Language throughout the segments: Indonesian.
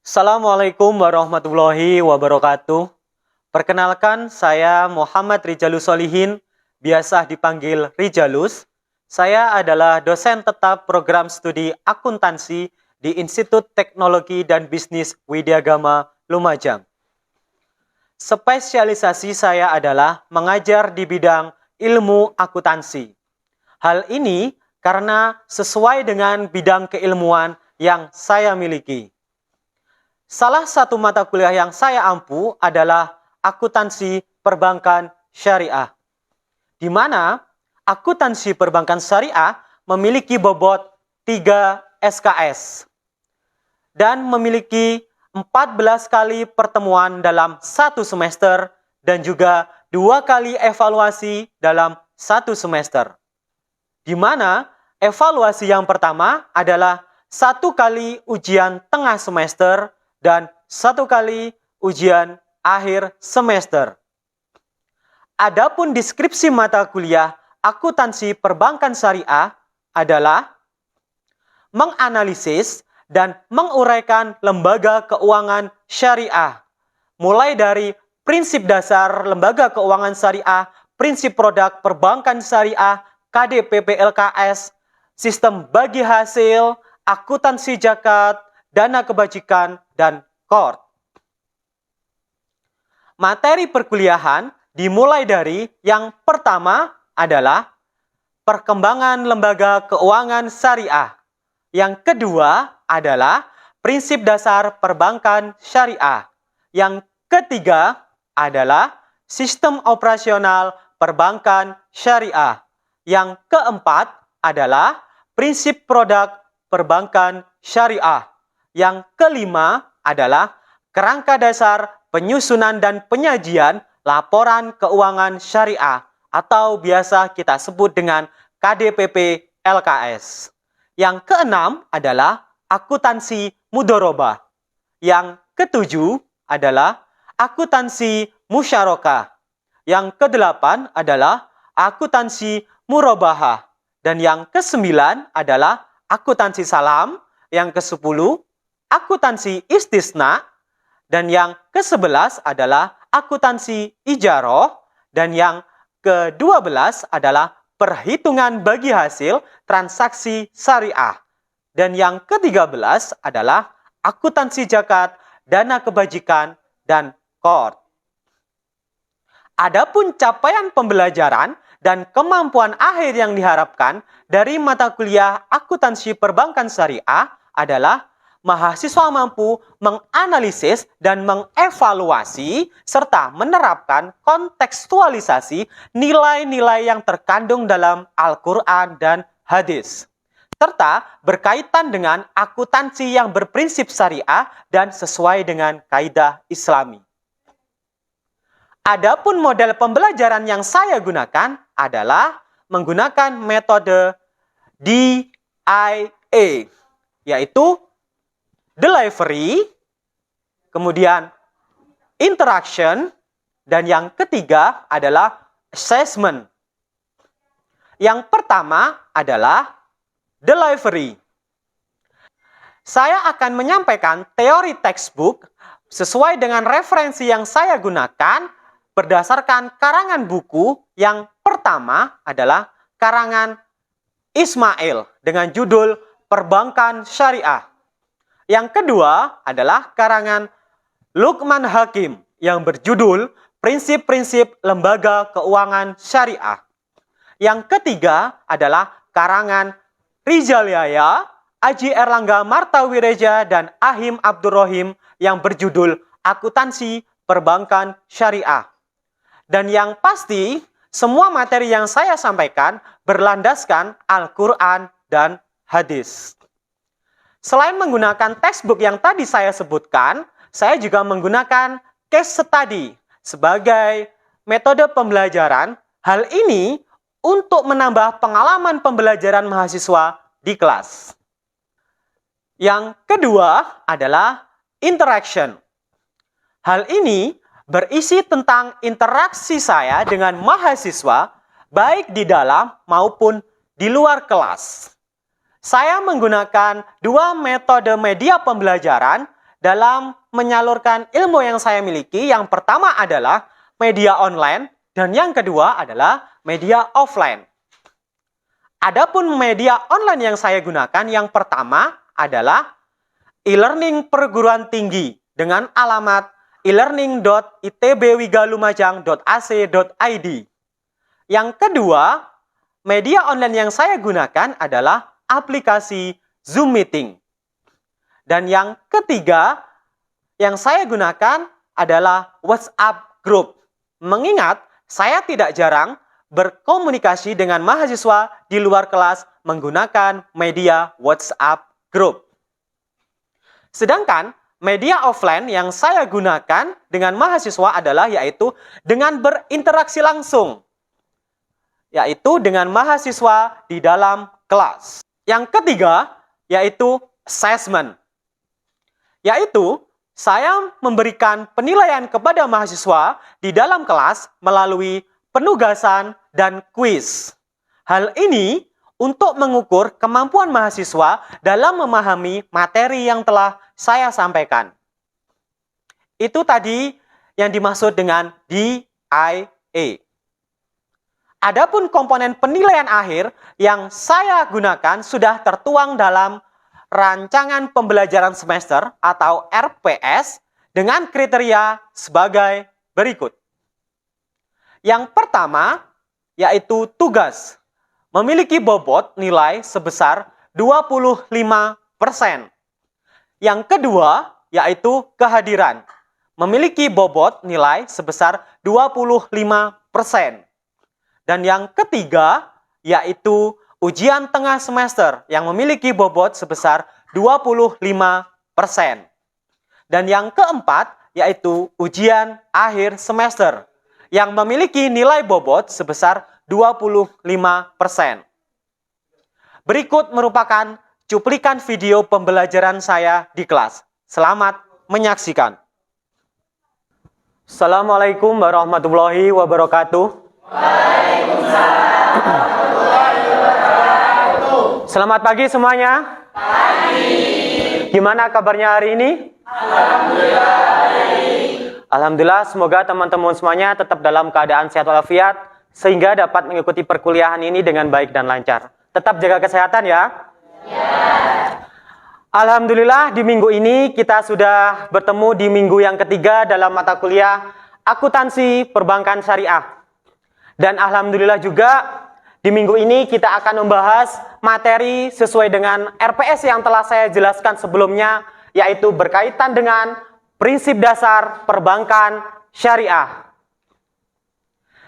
Assalamualaikum warahmatullahi wabarakatuh. Perkenalkan, saya Muhammad Rijalus Solihin, biasa dipanggil Rijalus. Saya adalah dosen tetap program studi akuntansi di Institut Teknologi dan Bisnis Widyagama, Lumajang. Spesialisasi saya adalah mengajar di bidang ilmu akuntansi. Hal ini karena sesuai dengan bidang keilmuan yang saya miliki. Salah satu mata kuliah yang saya ampu adalah akuntansi perbankan syariah, di mana akuntansi perbankan syariah memiliki bobot 3 SKS dan memiliki 14 kali pertemuan dalam satu semester dan juga 2 kali evaluasi dalam satu semester. Di mana evaluasi yang pertama adalah 1 kali ujian tengah semester dan 1 kali ujian akhir semester. Adapun deskripsi mata kuliah akuntansi perbankan syariah adalah menganalisis dan menguraikan lembaga keuangan syariah, mulai dari prinsip dasar lembaga keuangan syariah, prinsip produk perbankan syariah, KDPP LKS, sistem bagi hasil, akuntansi zakat, dana kebajikan, dan KOR. Materi perkuliahan dimulai dari yang pertama adalah perkembangan lembaga keuangan syariah. Yang kedua adalah prinsip dasar perbankan syariah. Yang ketiga adalah sistem operasional perbankan syariah. Yang keempat adalah prinsip produk perbankan syariah. Yang kelima adalah kerangka dasar penyusunan dan penyajian laporan keuangan syariah atau biasa kita sebut dengan KDPP LKS. Yang keenam adalah akuntansi mudharabah. Yang ketujuh adalah akuntansi musyarakah. Yang kedelapan adalah akuntansi murabahah. Dan yang kesembilan adalah akuntansi salam. Yang kesepuluh akuntansi istisna, dan yang ke-11 adalah akuntansi ijaroh, dan yang ke-12 adalah perhitungan bagi hasil transaksi syariah, dan yang ke-13 adalah akuntansi zakat, dana kebajikan, dan KOR. Adapun capaian pembelajaran dan kemampuan akhir yang diharapkan dari mata kuliah akuntansi perbankan syariah adalah mahasiswa mampu menganalisis dan mengevaluasi serta menerapkan kontekstualisasi nilai-nilai yang terkandung dalam Al-Quran dan hadis, serta berkaitan dengan akuntansi yang berprinsip syariah dan sesuai dengan kaidah Islami. Adapun model pembelajaran yang saya gunakan adalah menggunakan metode DIA, yaitu delivery, kemudian interaction, dan yang ketiga adalah assessment. Yang pertama adalah delivery. Saya akan menyampaikan teori textbook sesuai dengan referensi yang saya gunakan berdasarkan karangan buku. Yang pertama adalah karangan Ismail dengan judul Perbankan Syariah. Yang kedua adalah karangan Lukman Hakim yang berjudul Prinsip-prinsip Lembaga Keuangan Syariah. Yang ketiga adalah karangan Rizal Yahya, Aji Erlangga Martawireja, dan Ahim Abdurrahim yang berjudul Akuntansi Perbankan Syariah. Dan yang pasti, semua materi yang saya sampaikan berlandaskan Al-Quran dan hadis. Selain menggunakan textbook yang tadi saya sebutkan, saya juga menggunakan case study sebagai metode pembelajaran. Hal ini untuk menambah pengalaman pembelajaran mahasiswa di kelas. Yang kedua adalah interaction. Hal ini berisi tentang interaksi saya dengan mahasiswa baik di dalam maupun di luar kelas. Saya menggunakan 2 metode media pembelajaran dalam menyalurkan ilmu yang saya miliki, yang pertama adalah media online dan yang kedua adalah media offline. Adapun media online yang saya gunakan, yang pertama adalah e-learning perguruan tinggi dengan alamat e-learning.itbwigalumajang.ac.id. Yang kedua, media online yang saya gunakan adalah aplikasi Zoom Meeting. Dan yang ketiga, yang saya gunakan adalah WhatsApp Group. Mengingat saya tidak jarang berkomunikasi dengan mahasiswa di luar kelas menggunakan media WhatsApp Group. Sedangkan media offline yang saya gunakan dengan mahasiswa adalah yaitu dengan berinteraksi langsung, yaitu dengan mahasiswa di dalam kelas. Yang ketiga yaitu assessment, yaitu saya memberikan penilaian kepada mahasiswa di dalam kelas melalui penugasan dan kuis. Hal ini untuk mengukur kemampuan mahasiswa dalam memahami materi yang telah saya sampaikan. Itu tadi yang dimaksud dengan DIA. Adapun komponen penilaian akhir yang saya gunakan sudah tertuang dalam rancangan pembelajaran semester atau RPS dengan kriteria sebagai berikut. Yang pertama yaitu tugas, memiliki bobot nilai sebesar 25%. Yang kedua yaitu kehadiran, memiliki bobot nilai sebesar 25%. Dan yang ketiga yaitu ujian tengah semester yang memiliki bobot sebesar 25%. Dan yang keempat yaitu ujian akhir semester yang memiliki nilai bobot sebesar 25%. Berikut merupakan cuplikan video pembelajaran saya di kelas. Selamat menyaksikan. Assalamualaikum warahmatullahi wabarakatuh. Waalaikumsalam warahmatullahi wabarakatuh. Selamat pagi semuanya. Pagi. Gimana kabarnya hari ini? Alhamdulillah baik. Alhamdulillah, semoga teman-teman semuanya tetap dalam keadaan sehat walafiat sehingga dapat mengikuti perkuliahan ini dengan baik dan lancar. Tetap jaga kesehatan ya. Ya. Alhamdulillah di minggu ini kita sudah bertemu di minggu yang ketiga dalam mata kuliah Akuntansi Perbankan Syariah. Dan alhamdulillah juga di minggu ini kita akan membahas materi sesuai dengan RPS yang telah saya jelaskan sebelumnya, yaitu berkaitan dengan prinsip dasar perbankan syariah.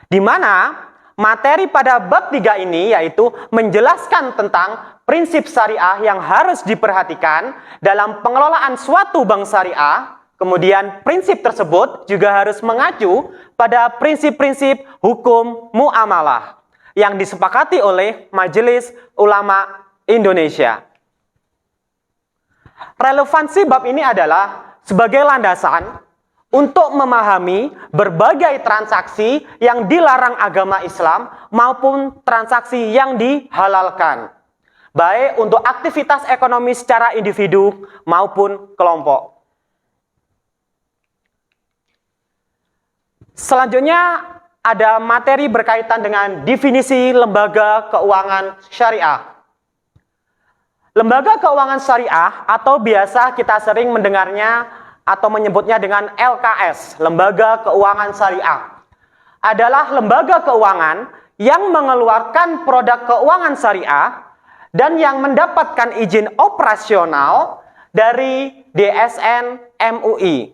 Di mana materi pada bab 3 ini yaitu menjelaskan tentang prinsip syariah yang harus diperhatikan dalam pengelolaan suatu bank syariah. Kemudian prinsip tersebut juga harus mengacu pada prinsip-prinsip hukum muamalah yang disepakati oleh Majelis Ulama Indonesia. Relevansi bab ini adalah sebagai landasan untuk memahami berbagai transaksi yang dilarang agama Islam maupun transaksi yang dihalalkan, baik untuk aktivitas ekonomi secara individu maupun kelompok. Selanjutnya ada materi berkaitan dengan definisi lembaga keuangan syariah. Lembaga keuangan syariah atau biasa kita sering mendengarnya atau menyebutnya dengan LKS, Lembaga Keuangan Syariah, adalah lembaga keuangan yang mengeluarkan produk keuangan syariah dan yang mendapatkan izin operasional dari DSN MUI.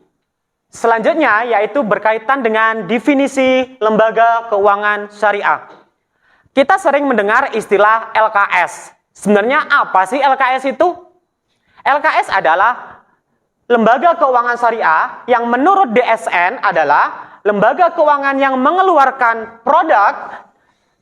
Selanjutnya yaitu berkaitan dengan definisi lembaga keuangan syariah. Kita sering mendengar istilah LKS. Sebenarnya apa sih LKS itu? LKS adalah lembaga keuangan syariah yang menurut DSN adalah lembaga keuangan yang mengeluarkan produk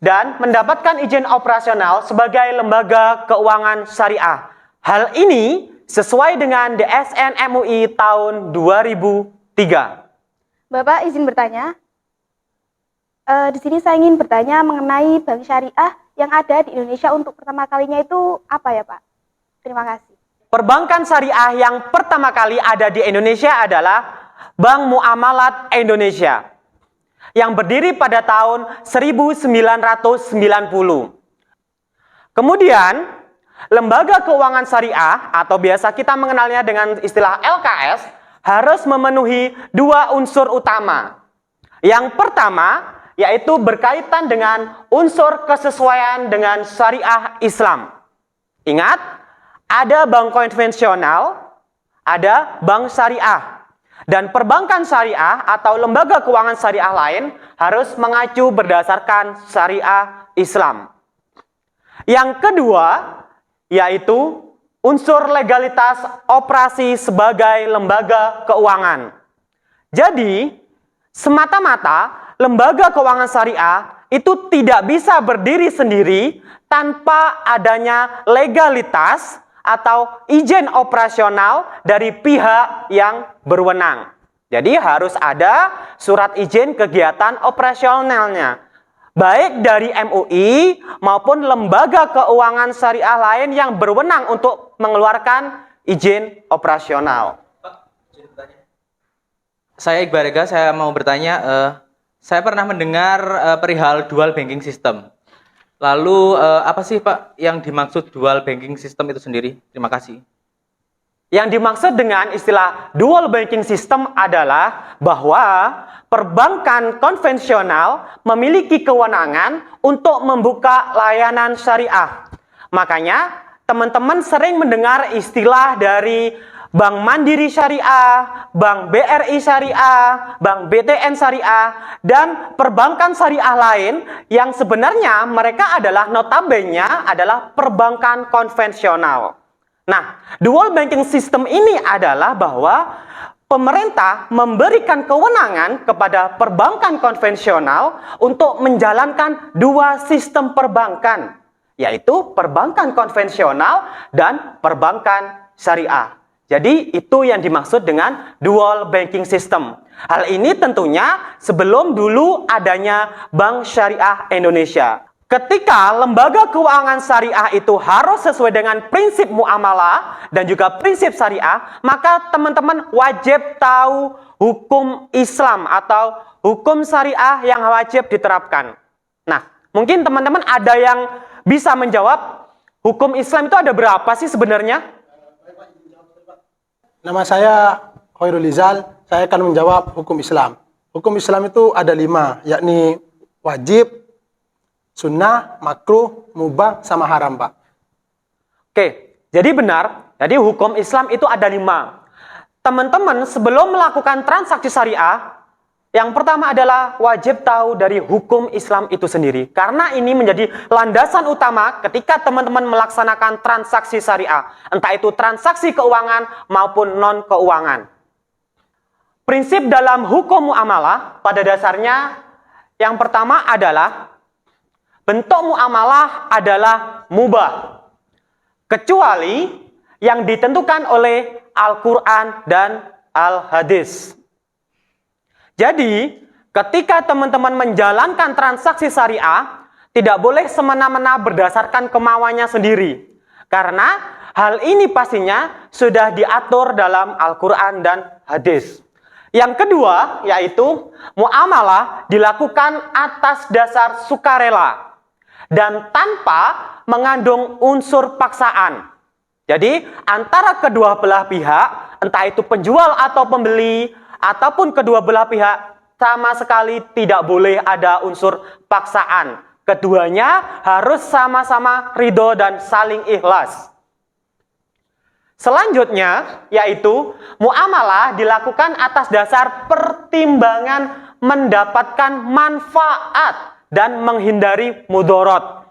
dan mendapatkan izin operasional sebagai lembaga keuangan syariah. Hal ini sesuai dengan DSN MUI tahun 2003. Bapak izin bertanya. Di sini saya ingin bertanya mengenai bank syariah yang ada di Indonesia untuk pertama kalinya itu apa ya Pak? Terima kasih. Perbankan syariah yang pertama kali ada di Indonesia adalah Bank Muamalat Indonesia yang berdiri pada tahun 1990. Kemudian, lembaga keuangan syariah atau biasa kita mengenalnya dengan istilah LKS harus memenuhi dua unsur utama. Yang pertama yaitu berkaitan dengan unsur kesesuaian dengan syariah Islam. Ingat, ada bank konvensional, ada bank syariah. Dan perbankan syariah atau lembaga keuangan syariah lain harus mengacu berdasarkan syariah Islam. Yang kedua, yaitu unsur legalitas operasi sebagai lembaga keuangan. Jadi, semata-mata lembaga keuangan syariah itu tidak bisa berdiri sendiri tanpa adanya legalitas atau izin operasional dari pihak yang berwenang. Jadi harus ada surat izin kegiatan operasionalnya, baik dari MUI maupun lembaga keuangan syariah lain yang berwenang untuk mengeluarkan izin operasional. Saya Iqbal Rega, saya mau bertanya, saya pernah mendengar perihal dual banking system. Lalu apa sih Pak yang dimaksud dual banking system itu sendiri? Terima kasih. Yang dimaksud dengan istilah dual banking system adalah bahwa perbankan konvensional memiliki kewenangan untuk membuka layanan syariah. Makanya teman-teman sering mendengar istilah dari Bank Mandiri Syariah, Bank BRI Syariah, Bank BTN Syariah, dan perbankan syariah lain yang sebenarnya mereka adalah notabene adalah perbankan konvensional. Nah, dual banking system ini adalah bahwa pemerintah memberikan kewenangan kepada perbankan konvensional untuk menjalankan dua sistem perbankan, yaitu perbankan konvensional dan perbankan syariah. Jadi itu yang dimaksud dengan dual banking system. Hal ini tentunya sebelum dulu adanya Bank Syariah Indonesia. Ketika lembaga keuangan syariah itu harus sesuai dengan prinsip muamalah dan juga prinsip syariah, maka teman-teman wajib tahu hukum Islam atau hukum syariah yang wajib diterapkan. Nah, mungkin teman-teman ada yang bisa menjawab hukum Islam itu ada berapa sih sebenarnya? Nama saya Khairul Izal, saya akan menjawab hukum Islam. Hukum Islam itu ada 5, yakni wajib, sunnah, makruh, mubah, sama haram, Pak. Oke, jadi benar. Jadi hukum Islam itu ada 5. Teman-teman sebelum melakukan transaksi syariah, yang pertama adalah wajib tahu dari hukum Islam itu sendiri. Karena ini menjadi landasan utama ketika teman-teman melaksanakan transaksi syariah. Entah itu transaksi keuangan maupun non-keuangan. Prinsip dalam hukum muamalah pada dasarnya yang pertama adalah bentuk muamalah adalah mubah. Kecuali yang ditentukan oleh Al-Quran dan Al-Hadis. Jadi, ketika teman-teman menjalankan transaksi syariah, tidak boleh semena-mena berdasarkan kemauannya sendiri. Karena hal ini pastinya sudah diatur dalam Al-Quran dan Hadis. Yang kedua, yaitu muamalah dilakukan atas dasar sukarela dan tanpa mengandung unsur paksaan. Jadi, antara kedua belah pihak, entah itu penjual atau pembeli, ataupun kedua belah pihak, sama sekali tidak boleh ada unsur paksaan. Keduanya harus sama-sama ridho dan saling ikhlas. Selanjutnya, yaitu muamalah dilakukan atas dasar pertimbangan mendapatkan manfaat dan menghindari mudorot.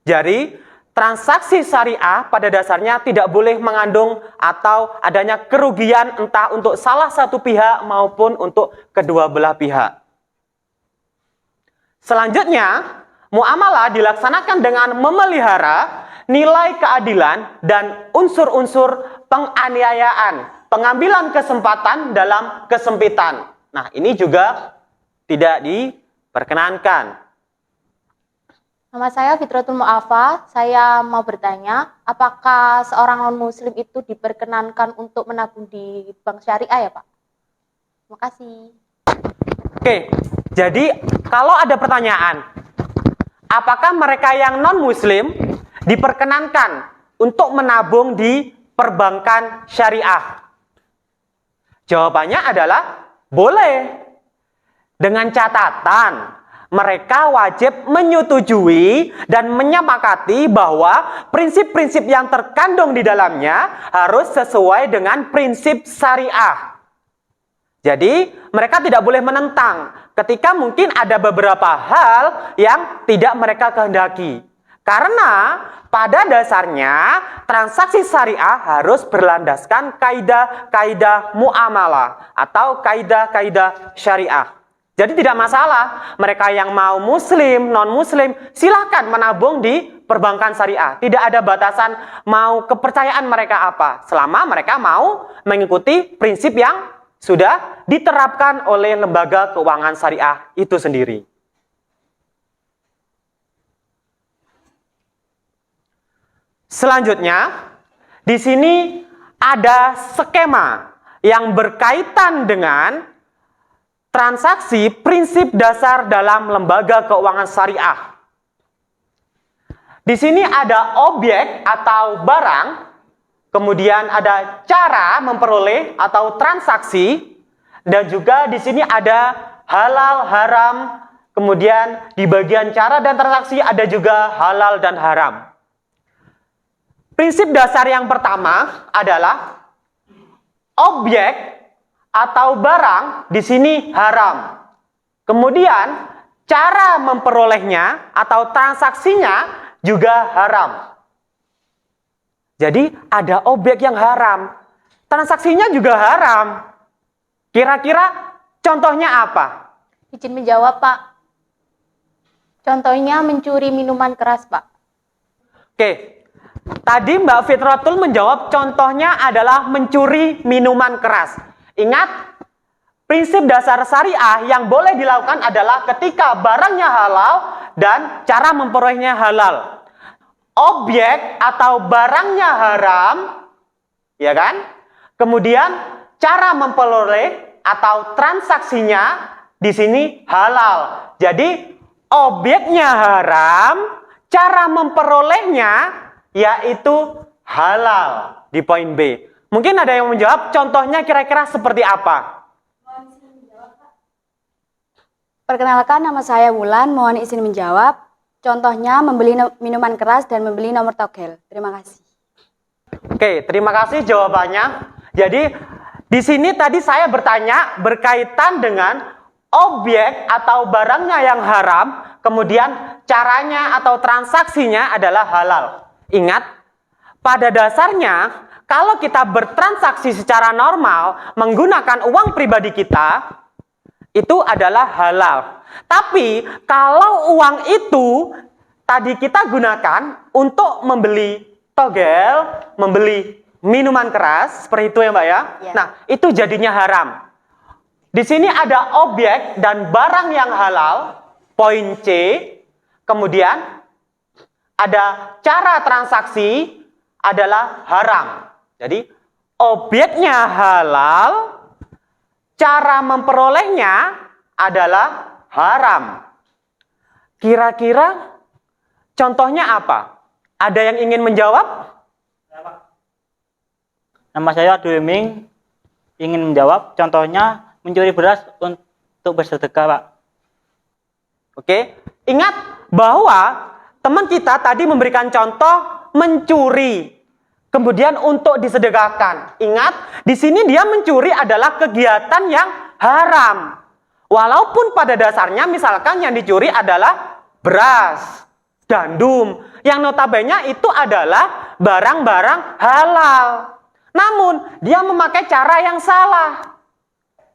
Jadi, transaksi syariah pada dasarnya tidak boleh mengandung atau adanya kerugian entah untuk salah satu pihak maupun untuk kedua belah pihak. Selanjutnya, muamalah dilaksanakan dengan memelihara nilai keadilan dan unsur-unsur penganiayaan, pengambilan kesempatan dalam kesempitan. Nah, ini juga tidak diperkenankan. Nama saya Fitratul Mu'afa. Saya mau bertanya, apakah seorang non-muslim itu diperkenankan untuk menabung di bank syariah ya, Pak? Terima kasih. Oke, jadi kalau ada pertanyaan, apakah mereka yang non-muslim diperkenankan untuk menabung di perbankan syariah? Jawabannya adalah boleh. Dengan catatan, mereka wajib menyetujui dan menyepakati bahwa prinsip-prinsip yang terkandung di dalamnya harus sesuai dengan prinsip syariah. Jadi, mereka tidak boleh menentang ketika mungkin ada beberapa hal yang tidak mereka kehendaki. Karena pada dasarnya transaksi syariah harus berlandaskan kaidah-kaidah muamalah atau kaidah-kaidah syariah. Jadi tidak masalah, mereka yang mau muslim, non-muslim, silakan menabung di perbankan syariah. Tidak ada batasan mau kepercayaan mereka apa, selama mereka mau mengikuti prinsip yang sudah diterapkan oleh lembaga keuangan syariah itu sendiri. Selanjutnya, di sini ada skema yang berkaitan dengan transaksi prinsip dasar dalam lembaga keuangan syariah. Di sini ada objek atau barang, kemudian ada cara memperoleh atau transaksi, dan juga di sini ada halal, haram, kemudian di bagian cara dan transaksi ada juga halal dan haram. Prinsip dasar yang pertama adalah objek atau barang di sini haram. Kemudian cara memperolehnya atau transaksinya juga haram. Jadi ada objek yang haram, transaksinya juga haram. Kira-kira contohnya apa? Izin menjawab, Pak. Contohnya mencuri minuman keras, Pak. Oke, tadi Mbak Fitratul menjawab contohnya adalah mencuri minuman keras. Ingat, prinsip dasar syariah yang boleh dilakukan adalah ketika barangnya halal dan cara memperolehnya halal. Objek atau barangnya haram, ya kan? Kemudian cara memperoleh atau transaksinya di sini halal. Jadi objeknya haram, cara memperolehnya yaitu halal di poin B. Mungkin ada yang menjawab, contohnya kira-kira seperti apa? Perkenalkan, nama saya Wulan, mohon izin menjawab. Contohnya membeli minuman keras dan membeli nomor togel. Terima kasih. Oke, terima kasih jawabannya. Jadi, di sini tadi saya bertanya berkaitan dengan objek atau barangnya yang haram, kemudian caranya atau transaksinya adalah halal. Ingat, pada dasarnya, kalau kita bertransaksi secara normal menggunakan uang pribadi kita, itu adalah halal. Tapi kalau uang itu tadi kita gunakan untuk membeli togel, membeli minuman keras, seperti itu ya Mbak ya. Ya. Nah, itu jadinya haram. Di sini ada objek dan barang yang halal, poin C. Kemudian ada cara transaksi adalah haram. Jadi objeknya halal, cara memperolehnya adalah haram. Kira-kira contohnya apa? Ada yang ingin menjawab? Nama saya Abdul Ming, ingin menjawab. Contohnya mencuri beras untuk bersedekah, Pak. Oke, ingat bahwa teman kita tadi memberikan contoh mencuri, kemudian untuk disedekahkan. Ingat, di sini dia mencuri adalah kegiatan yang haram. Walaupun pada dasarnya misalkan yang dicuri adalah beras, gandum, yang notabene itu adalah barang-barang halal. Namun, dia memakai cara yang salah.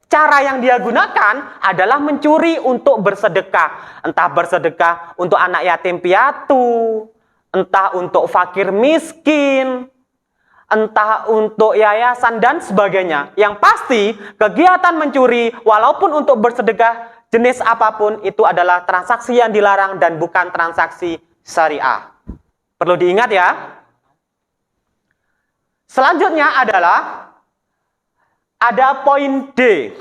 Cara yang dia gunakan adalah mencuri untuk bersedekah. Entah bersedekah untuk anak yatim piatu, entah untuk fakir miskin, entah untuk yayasan dan sebagainya. Yang pasti, kegiatan mencuri walaupun untuk bersedekah jenis apapun itu adalah transaksi yang dilarang dan bukan transaksi syariah. Perlu diingat ya. Selanjutnya adalah ada poin D.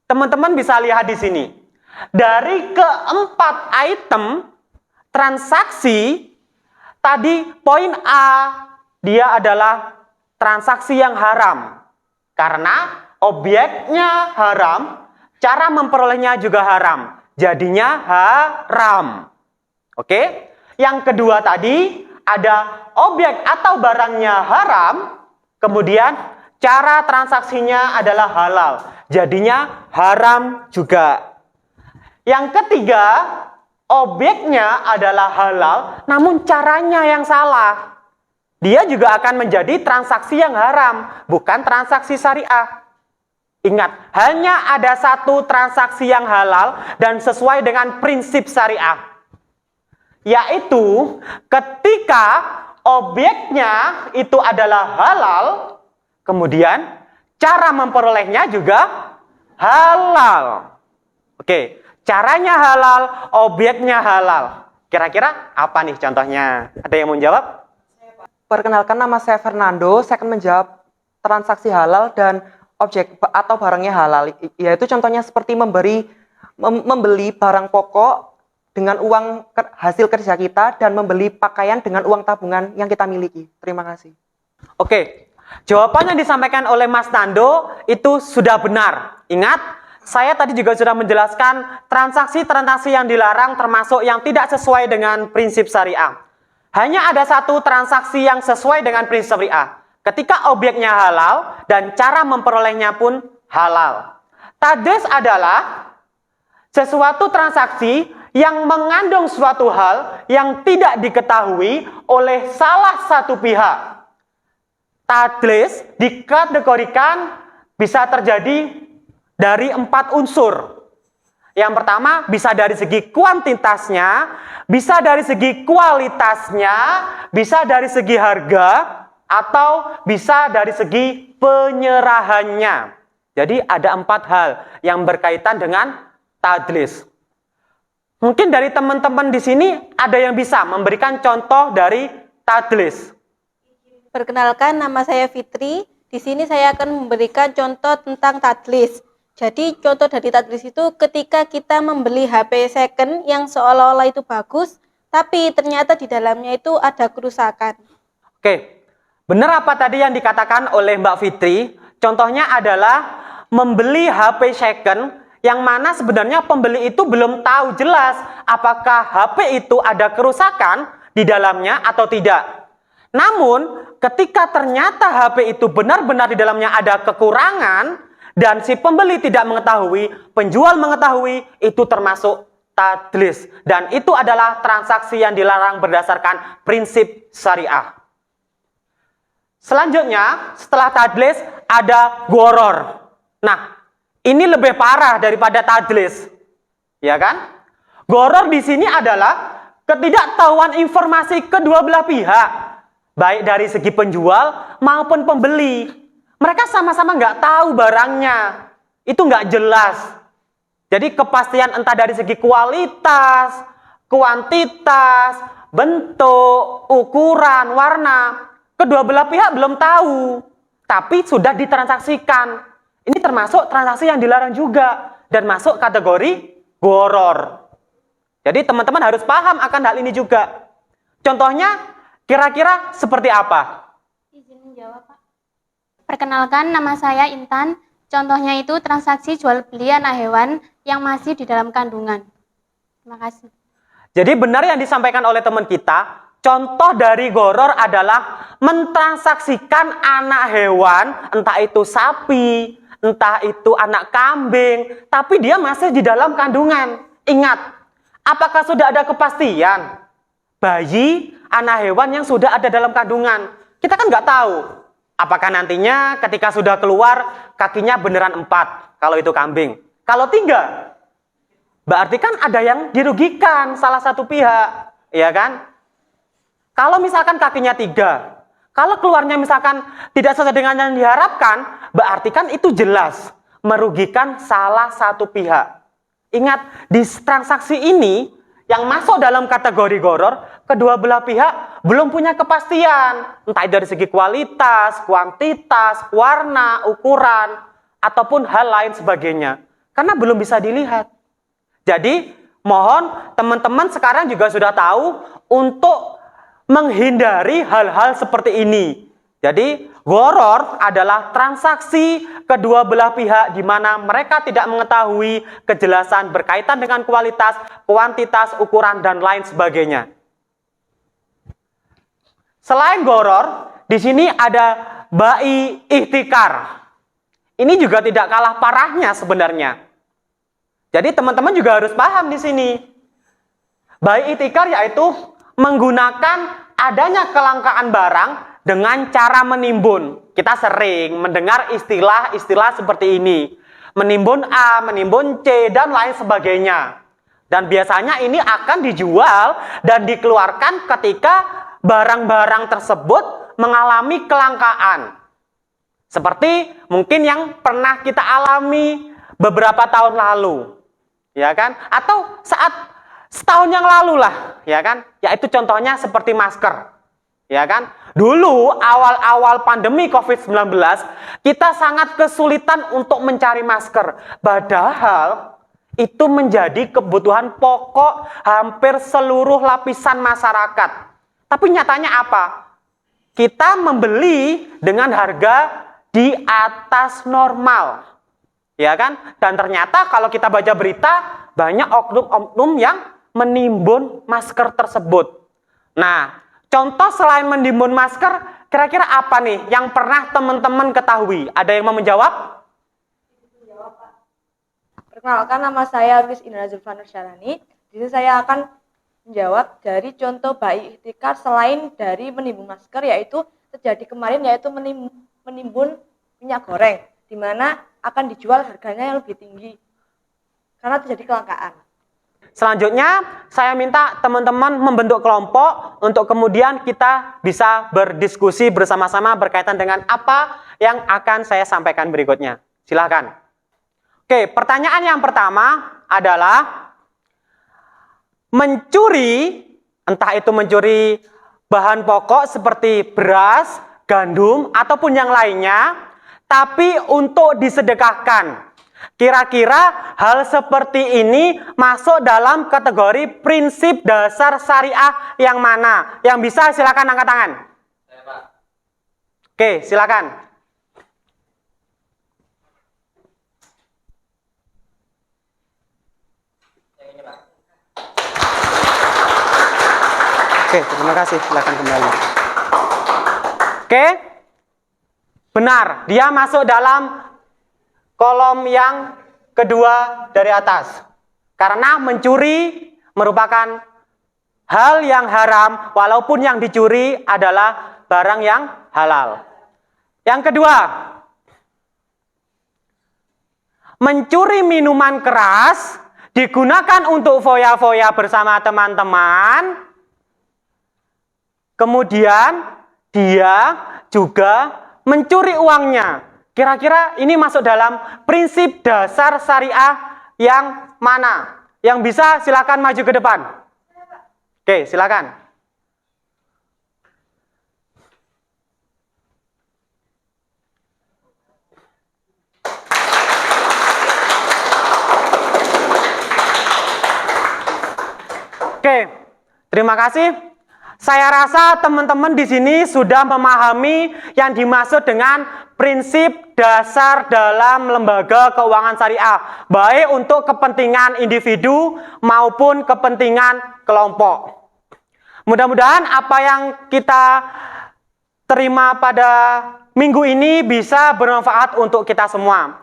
Teman-teman bisa lihat di sini. Dari keempat item transaksi, tadi poin A, dia adalah transaksi yang haram. Karena objeknya haram, cara memperolehnya juga haram. Jadinya haram. Oke? Yang kedua tadi, ada objek atau barangnya haram, kemudian cara transaksinya adalah halal. Jadinya haram juga. Yang ketiga, objeknya adalah halal, namun caranya yang salah. Dia juga akan menjadi transaksi yang haram, bukan transaksi syariah. Ingat, hanya ada satu transaksi yang halal dan sesuai dengan prinsip syariah. Yaitu ketika objeknya itu adalah halal, kemudian cara memperolehnya juga halal. Oke, caranya halal, objeknya halal. Kira-kira apa nih contohnya? Ada yang mau jawab? Perkenalkan, nama saya Fernando. Saya akan menjawab transaksi halal dan objek atau barangnya halal. Yaitu contohnya seperti membeli barang pokok dengan uang hasil kerja kita dan membeli pakaian dengan uang tabungan yang kita miliki. Terima kasih. Oke, jawaban yang disampaikan oleh Mas Nando itu sudah benar. Ingat, saya tadi juga sudah menjelaskan transaksi-transaksi yang dilarang termasuk yang tidak sesuai dengan prinsip syariah. Hanya ada satu transaksi yang sesuai dengan prinsip syariah. Ketika objeknya halal dan cara memperolehnya pun halal. Tadlis adalah sesuatu transaksi yang mengandung suatu hal yang tidak diketahui oleh salah satu pihak. Tadlis dikategorikan bisa terjadi dari 4 unsur. Yang pertama, bisa dari segi kuantitasnya, bisa dari segi kualitasnya, bisa dari segi harga, atau bisa dari segi penyerahannya. Jadi ada 4 hal yang berkaitan dengan tadlis. Mungkin dari teman-teman di sini ada yang bisa memberikan contoh dari tadlis. Perkenalkan, nama saya Fitri. Di sini saya akan memberikan contoh tentang tadlis. Jadi contoh dari tadlis itu ketika kita membeli HP second yang seolah-olah itu bagus, tapi ternyata di dalamnya itu ada kerusakan. Oke, benar apa tadi yang dikatakan oleh Mbak Fitri? Contohnya adalah membeli HP second yang mana sebenarnya pembeli itu belum tahu jelas apakah HP itu ada kerusakan di dalamnya atau tidak. Namun, ketika ternyata HP itu benar-benar di dalamnya ada kekurangan dan si pembeli tidak mengetahui, penjual mengetahui, itu termasuk tadlis. Dan itu adalah transaksi yang dilarang berdasarkan prinsip syariah. Selanjutnya, setelah tadlis ada gharar. Nah, ini lebih parah daripada tadlis. Ya kan? Gharar di sini adalah ketidaktahuan informasi kedua belah pihak. Baik dari segi penjual maupun pembeli. Mereka sama-sama nggak tahu barangnya. Itu nggak jelas. Jadi kepastian entah dari segi kualitas, kuantitas, bentuk, ukuran, warna. Kedua belah pihak belum tahu. Tapi sudah ditransaksikan. Ini termasuk transaksi yang dilarang juga dan masuk kategori gharar. Jadi teman-teman harus paham akan hal ini juga. Contohnya kira-kira seperti apa? Izin menjawab, Pak. Perkenalkan, nama saya Intan. Contohnya itu transaksi jual beli anak hewan yang masih di dalam kandungan. Terima kasih. Jadi benar yang disampaikan oleh teman kita. Contoh dari gharar adalah mentransaksikan anak hewan, entah itu sapi, entah itu anak kambing, tapi dia masih di dalam kandungan. Ingat, apakah sudah ada kepastian bayi, anak hewan yang sudah ada dalam kandungan? Kita kan nggak tahu. Apakah nantinya ketika sudah keluar kakinya beneran 4 kalau itu kambing. Kalau 3, berarti kan ada yang dirugikan salah satu pihak, ya kan? Kalau misalkan kakinya 3, kalau keluarnya misalkan tidak sesuai dengan yang diharapkan, berarti kan itu jelas merugikan salah satu pihak. Ingat, di transaksi ini yang masuk dalam kategori gharar, kedua belah pihak belum punya kepastian, entah dari segi kualitas, kuantitas, warna, ukuran, ataupun hal lain sebagainya. Karena belum bisa dilihat. Jadi, mohon teman-teman sekarang juga sudah tahu untuk menghindari hal-hal seperti ini. Jadi, gharar adalah transaksi kedua belah pihak di mana mereka tidak mengetahui kejelasan berkaitan dengan kualitas, kuantitas, ukuran, dan lain sebagainya. Selain gharar, di sini ada bai ihtikar. Ini juga tidak kalah parahnya sebenarnya. Jadi teman-teman juga harus paham di sini. Bai ihtikar yaitu menggunakan adanya kelangkaan barang dengan cara menimbun. Kita sering mendengar istilah-istilah seperti ini. Menimbun A, menimbun C, dan lain sebagainya. Dan biasanya ini akan dijual dan dikeluarkan ketika barang-barang tersebut mengalami kelangkaan. Seperti mungkin yang pernah kita alami beberapa tahun lalu. Ya kan? Atau setahun yang lalu lah, ya kan? Yaitu contohnya seperti masker. Ya kan? Dulu awal-awal pandemi COVID-19 kita sangat kesulitan untuk mencari masker. Padahal itu menjadi kebutuhan pokok hampir seluruh lapisan masyarakat. Tapi nyatanya apa? Kita membeli dengan harga di atas normal. Ya kan? Dan ternyata kalau kita baca berita banyak oknum-oknum yang menimbun masker tersebut. Nah, contoh selain menimbun masker, kira-kira apa nih yang pernah teman-teman ketahui? Ada yang mau menjawab? Perkenalkan, nama saya Miss Indra Zulfanur Syarani. Di sini saya akan menjawab dari contoh bai ihtikar selain dari menimbun masker, yaitu terjadi kemarin, yaitu menimbun minyak goreng, di mana akan dijual harganya yang lebih tinggi karena terjadi kelangkaan. Selanjutnya, saya minta teman-teman membentuk kelompok untuk kemudian kita bisa berdiskusi bersama-sama berkaitan dengan apa yang akan saya sampaikan berikutnya. Silakan. Oke, pertanyaan yang pertama adalah mencuri, entah itu mencuri bahan pokok seperti beras, gandum, ataupun yang lainnya, tapi untuk disedekahkan. Kira-kira hal seperti ini masuk dalam kategori prinsip dasar syariah yang mana? Yang bisa silakan angkat tangan. Oke, silakan. Oke, terima kasih. Silakan kembali. Oke. Benar, dia masuk dalam kolom yang kedua dari atas. Karena mencuri merupakan hal yang haram walaupun yang dicuri adalah barang yang halal. Yang kedua, mencuri minuman keras digunakan untuk foya-foya bersama teman-teman. Kemudian dia juga mencuri uangnya. Kira-kira ini masuk dalam prinsip dasar syariah yang mana? Yang bisa silakan maju ke depan. Oke, silakan. Oke, terima kasih. Saya rasa teman-teman di sini sudah memahami yang dimaksud dengan prinsip dasar dalam lembaga keuangan syariah, baik untuk kepentingan individu maupun kepentingan kelompok. Mudah-mudahan apa yang kita terima pada minggu ini bisa bermanfaat untuk kita semua.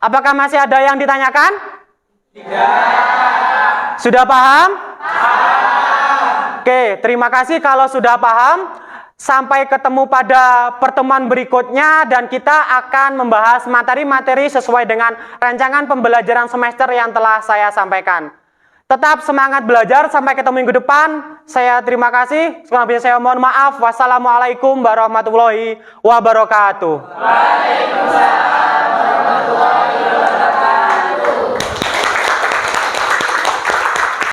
Apakah masih ada yang ditanyakan? Tidak. Sudah paham? Oke, terima kasih kalau sudah paham. Sampai ketemu pada pertemuan berikutnya dan kita akan membahas materi-materi sesuai dengan rancangan pembelajaran semester yang telah saya sampaikan. Tetap semangat belajar, sampai ketemu minggu depan. Saya terima kasih. Sekurang-kurangnya saya mohon maaf. Wassalamualaikum warahmatullahi wabarakatuh. Waalaikumsalam warahmatullahi wabarakatuh.